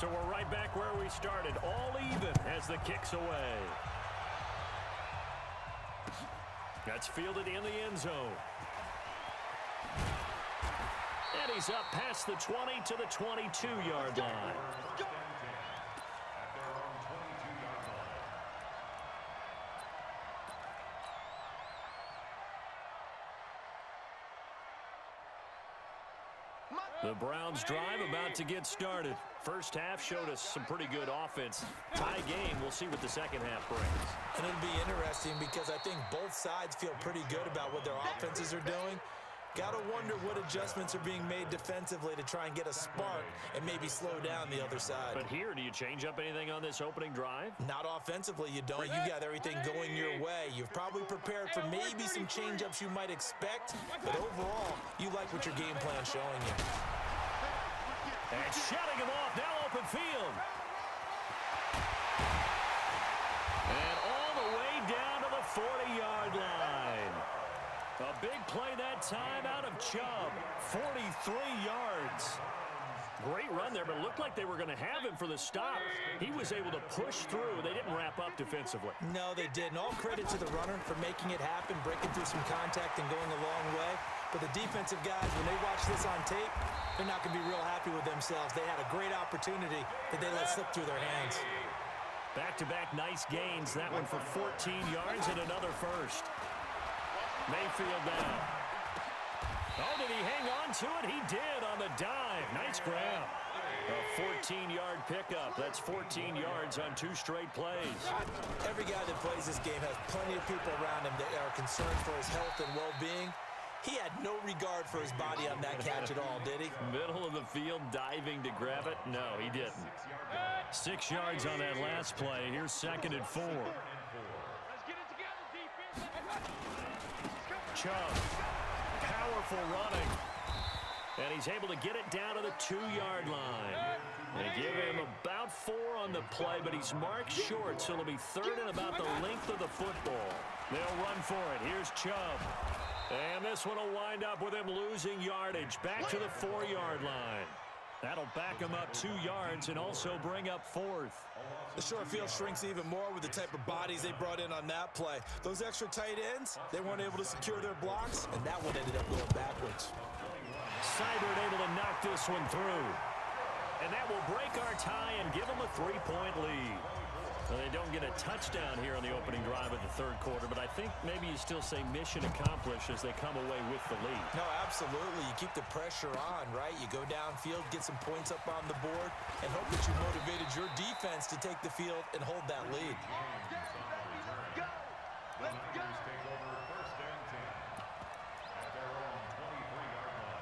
So we're right back where we started, all even as the kick's away. That's fielded in the end zone. And he's up past the 20 to the 22-yard line. The Browns drive about to get started. First half showed us some pretty good offense. Tie game, we'll see what the second half brings. And it'll be interesting because I think both sides feel pretty good about what their offenses are doing. Got to wonder what adjustments are being made defensively to try and get a spark and maybe slow down the other side. But here, do you change up anything on this opening drive? Not offensively, you don't. You got everything going your way. You've probably prepared for maybe some change-ups you might expect, but overall, you like what your game plan's showing you. And shutting him off, now open field. And all the way down to the 40-yard line. A big play that time out of Chubb. 43 yards. Great run there, but it looked like they were going to have him for the stop. He was able to push through. They didn't wrap up defensively. No, they didn't. All credit to the runner for making it happen, breaking through some contact and going a long way. But the defensive guys, when they watch this on tape, they're not going to be real happy with themselves. They had a great opportunity that they let slip through their hands. Back-to-back nice gains. That one for 14 yards and another first. Mayfield down. Oh, did he hang on to it? He did on the dive. Nice grab. A 14-yard pickup. That's 14 yards on 2 straight plays. Every guy that plays this game has plenty of people around him that are concerned for his health and well-being. He had no regard for his body on that catch at all, did he? Middle of the field, diving to grab it? No, he didn't. 6 yards on that last play. Here's 2nd and 4. Chubb, powerful running. And he's able to get it down to the 2-yard line. They give him about 4 on the play, but he's marked short, so it'll be 3rd and about the length of the football. They'll run for it. Here's Chubb. And this one will wind up with him losing yardage back to the 4-yard line. That'll back him up 2 yards and also bring up 4th. The short field shrinks even more with the type of bodies they brought in on that play. Those extra tight ends, they weren't able to secure their blocks, and that one ended up going backwards. Seibert able to knock this one through. And that will break our tie and give them a 3-point lead. Well, they don't get a touchdown here on the opening drive of the 3rd quarter, but I think maybe you still say mission accomplished as they come away with the lead. No, absolutely. You keep the pressure on, right? You go downfield, get some points up on the board, and hope that you motivated your defense to take the field and hold that lead. Let's go. Take over 1st and 10 at their own 23-yard line.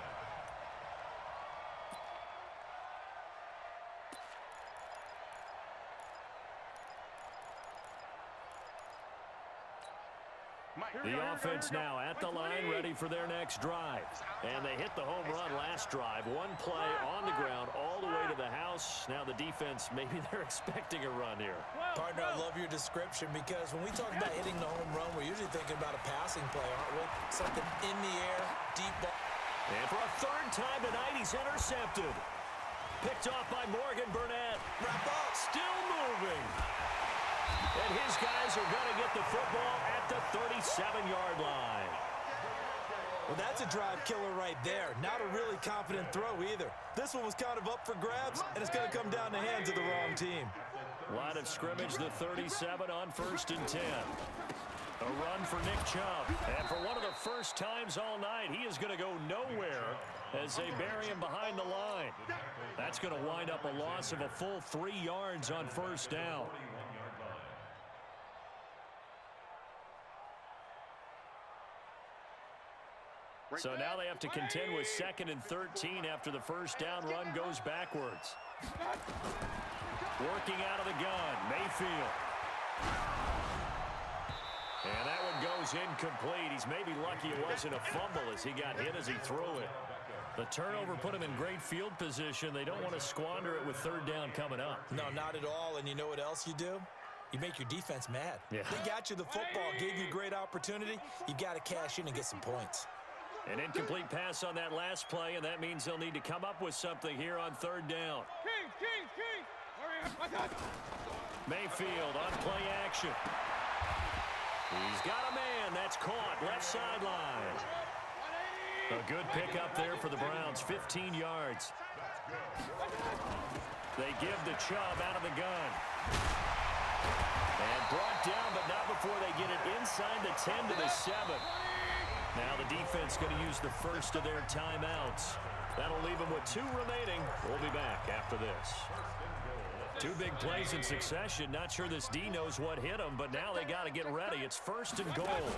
The offense now at the line, ready for their next drive. And they hit the home run last drive. 1 play on the ground all the way to the house. Now the defense, maybe they're expecting a run here. Partner, I love your description because when we talk about hitting the home run, we're usually thinking about a passing play, aren't we? Something in the air, deep ball. And for a 3rd time tonight, he's intercepted. Picked off by Morgan Burnett. Wrap up. Still moving. And his guys are going to get the football at the 37-yard line. Well, that's a drive killer right there. Not a really confident throw either. This one was kind of up for grabs, and it's going to come down the hands of the wrong team. Line of scrimmage, the 37 on 1st and 10. A run for Nick Chubb. And for one of the first times all night, he is going to go nowhere as they bury him behind the line. That's going to wind up a loss of a full 3 yards on 1st down. So now they have to contend with 2nd and 13 after the 1st down run goes backwards. Working out of the gun, Mayfield. And that one goes incomplete. He's maybe lucky it wasn't a fumble as he got hit as he threw it. The turnover put him in great field position. They don't want to squander it with 3rd down coming up. No, not at all. And you know what else you do? You make your defense mad. Yeah. They got you the football, gave you a great opportunity. You got to cash in and get some points. An incomplete pass on that last play, and that means they'll need to come up with something here on third down. Mayfield on play action. He's got a man. That's caught. Left sideline. A good pickup there for the Browns. 15 yards. They give the Chubb out of the gun. And brought down, but not before they get it inside the 10 to the 7. Now the defense going to use the first of their timeouts. That'll leave them with 2 remaining. We'll be back after this. 2 big plays in succession. Not sure this D knows what hit them, but now they got to get ready. It's first and goal.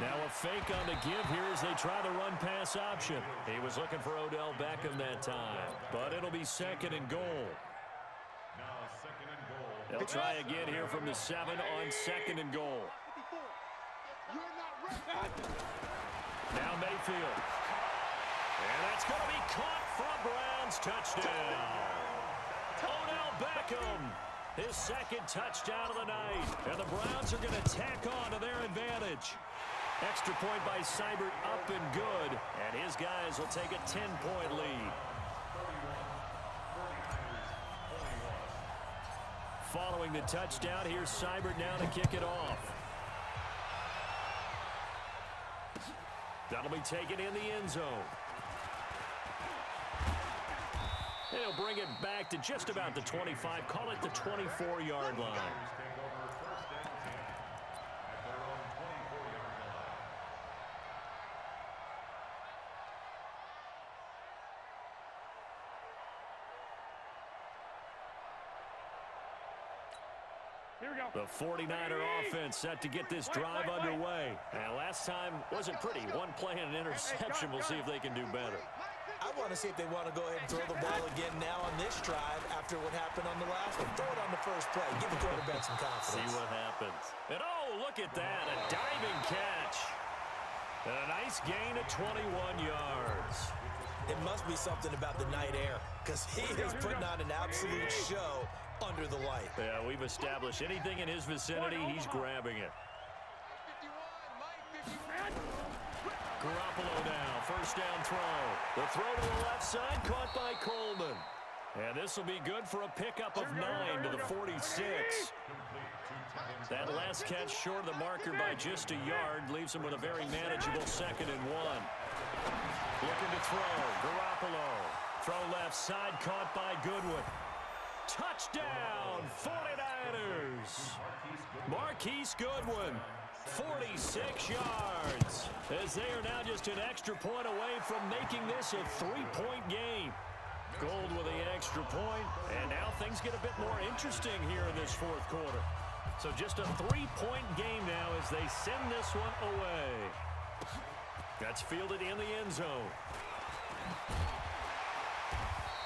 Now a fake on the give here as they try the run-pass option. He was looking for Odell Beckham that time, but it'll be second and goal. They'll try again here from the 7 on second and goal. Now Mayfield. And that's going to be caught for a Browns touchdown. Odell Beckham, his second touchdown of the night. And the Browns are going to tack on to their advantage. Extra point by Seibert up and good. And his guys will take a 10-point lead. Following the touchdown, here's Seibert now to kick it off. That'll be taken in the end zone. They'll bring it back to just about the 25. Call it the 24-yard line. The 49er offense set to get this drive underway. And last time wasn't pretty. One play and an interception. We'll see if they can do better. I want to see if they want to go ahead and throw the ball again now on this drive after what happened on the last one. Throw it on the first play. Give the quarterback some confidence. See what happens. And oh, look at that. A diving catch. And a nice gain of 21 yards. It must be something about the night air because he is putting on an absolute show under the light. Yeah, we've established anything in his vicinity, he's grabbing it. Garoppolo now, first down throw. The throw to the left side, caught by Coleman. And this will be good for a pickup of 9 to the 46. That last catch short of the marker by just a yard leaves him with a very manageable 2nd and 1. Looking to throw, Garoppolo. Throw left side, caught by Goodwin. Touchdown, 49ers. Marquise Goodwin, 46 yards. As they are now just an extra point away from making this a 3-point game. Gold with the extra point, and now things get a bit more interesting here in this fourth quarter. So just a 3-point game now as they send this one away. That's fielded in the end zone.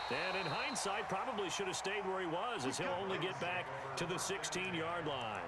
And in hindsight, probably should have stayed where he was, as he'll only get back to the 16-yard line.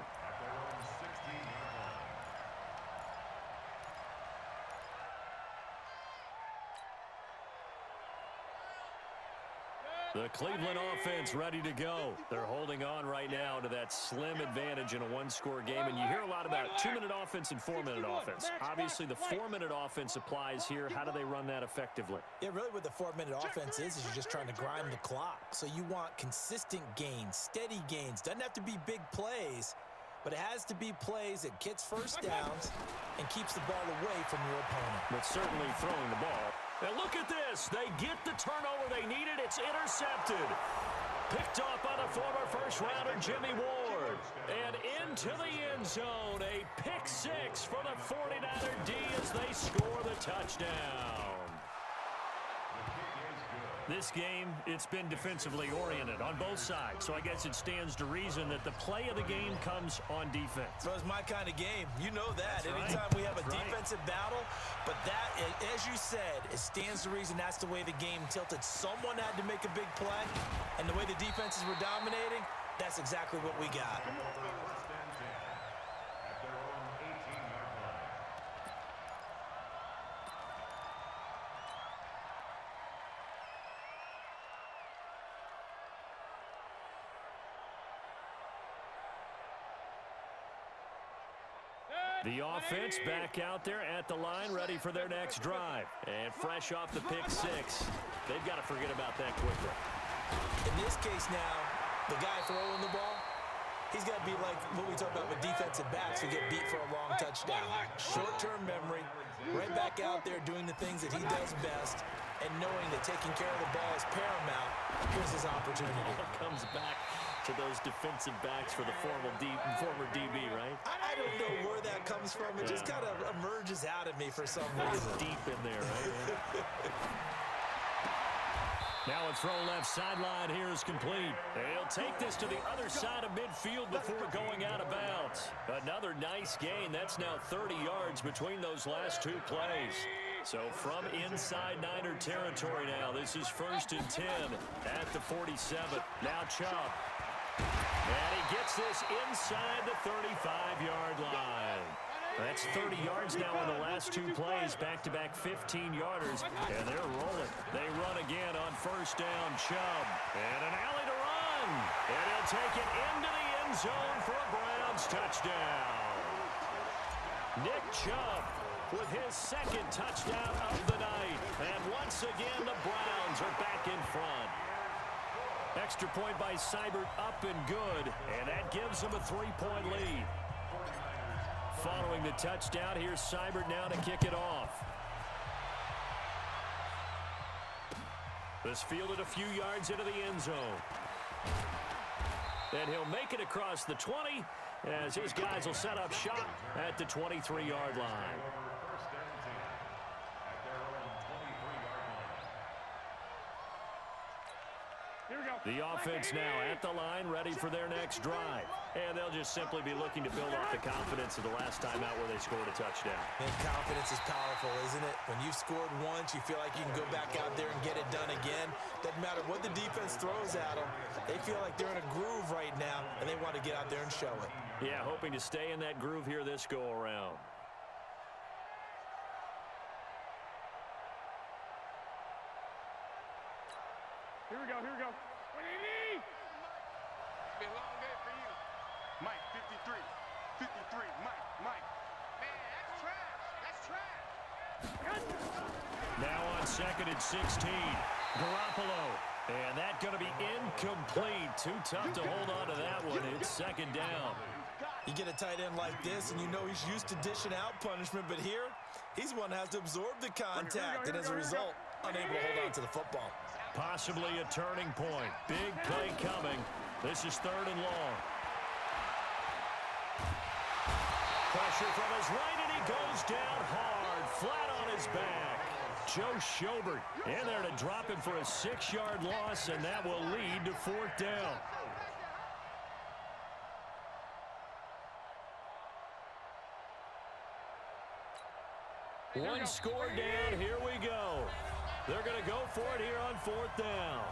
The Cleveland offense ready to go. They're holding on right now to that slim advantage in a one-score game. And you hear a lot about 2-minute offense and 4-minute offense. Obviously, the 4-minute offense applies here. How do they run that effectively? Yeah, really what the 4-minute offense is you're just trying to grind the clock. So you want consistent gains, steady gains. Doesn't have to be big plays, but it has to be plays that gets first downs and keeps the ball away from your opponent. But certainly throwing the ball. And look at this. They get the turnover they needed. It's intercepted. Picked off by the former first-rounder Jimmy Ward. And into the end zone. A pick-6 for the 49er D as they score the touchdown. This game, it's been defensively oriented on both sides, so I guess it stands to reason that the play of the game comes on defense. So it's my kind of game. You know that. That's Anytime right. we have a That's defensive battle, but that, as you said, it stands to reason that's the way the game tilted. Someone had to make a big play, and the way the defenses were dominating, that's exactly what we got. The offense back out there at the line, ready for their next drive. And fresh off the pick six, they've got to forget about that quickly. In this case now, the guy throwing the ball, he's got to be like what we talk about with defensive backs who get beat for a long touchdown. Short-term memory, right back out there doing the things that he does best, and knowing that taking care of the ball is paramount. Here's his opportunity. It comes back to those defensive backs for the former DB, right? I don't know where that comes from. It just kind of emerges out of me for some reason. Deep in there, right? Now a throw left sideline here is complete. They'll take this to the other side of midfield before going out of bounds. Another nice gain. That's now 30 yards between those last two plays. So from inside Niner territory now, this is 1st and 10 at the 47. Now Chubb. And he gets this inside the 35-yard line. That's 30 yards now in the last two plays, back-to-back 15-yarders, and they're rolling. They run again on 1st down, Chubb. And an alley to run. And he'll take it into the end zone for a Browns touchdown. Nick Chubb with his second touchdown of the night. And once again, the Browns are back in front. Extra point by Seibert up and good, and that gives them a 3-point lead. Following the touchdown, here's Seibert now to kick it off. This fielded a few yards into the end zone. And he'll make it across the 20 as his guys will set up shop at the 23-yard line. The offense now at the line, ready for their next drive. And they'll just simply be looking to build off the confidence of the last time out where they scored a touchdown. And confidence is powerful, isn't it? When you've scored once, you feel like you can go back out there and get it done again. Doesn't matter what the defense throws at them. They feel like they're in a groove right now, and they want to get out there and show it. Yeah, hoping to stay in that groove here this go-around. Here we go, here we go. What do you need? It's been a long day for you. Mike, 53. 53, Mike. Man, that's trash. That's trash. Now on 2nd and 16, Garoppolo. And that's going to be incomplete. Too tough to hold on to that one. It's 2nd down. You get a tight end like this, and you know he's used to dishing out punishment, but here, he's one that has to absorb the contact, and as a result, unable to hold on to the football. Possibly a turning point. Big play coming. This is 3rd and long. Pressure from his right, and he goes down hard, flat on his back. Joe Schobert in there to drop him for a 6-yard loss, and that will lead to 4th down. One score down. Here we go. They're going to go for it here on 4th down.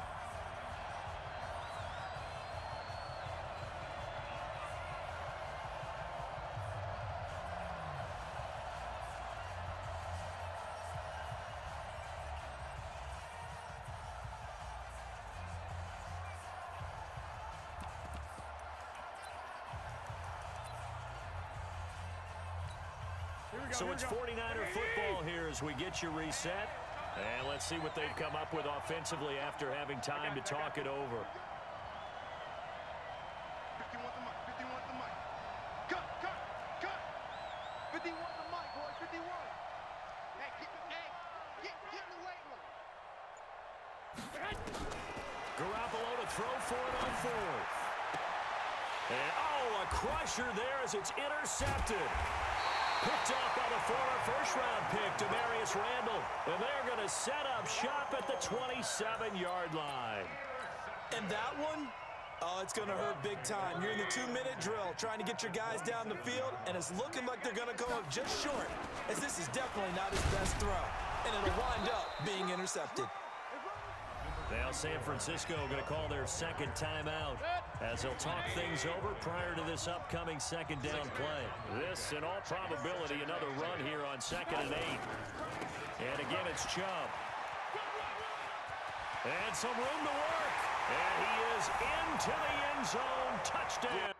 So it's 49er football here as we get you reset. And let's see what they've come up with offensively after having time to talk it over. 51 the mic, 51 the mic. Cut. 51 the mic, boy, 51. Hey, get in the weight room. Garoppolo to throw for it on 4th. And, a crusher there as it's intercepted. Picked off by the former first-round pick, Demarius Randall. And they're going to set up shop at the 27-yard line. And that one, it's going to hurt big time. You're in the 2-minute drill trying to get your guys down the field, and it's looking like they're going to come up just short, as this is definitely not his best throw. And it'll wind up being intercepted. Now San Francisco going to call their 2nd timeout as they'll talk things over prior to this upcoming 2nd down play. This, in all probability, another run here on 2nd and 8. And again, it's Chubb. And some room to work. And he is into the end zone. Touchdown.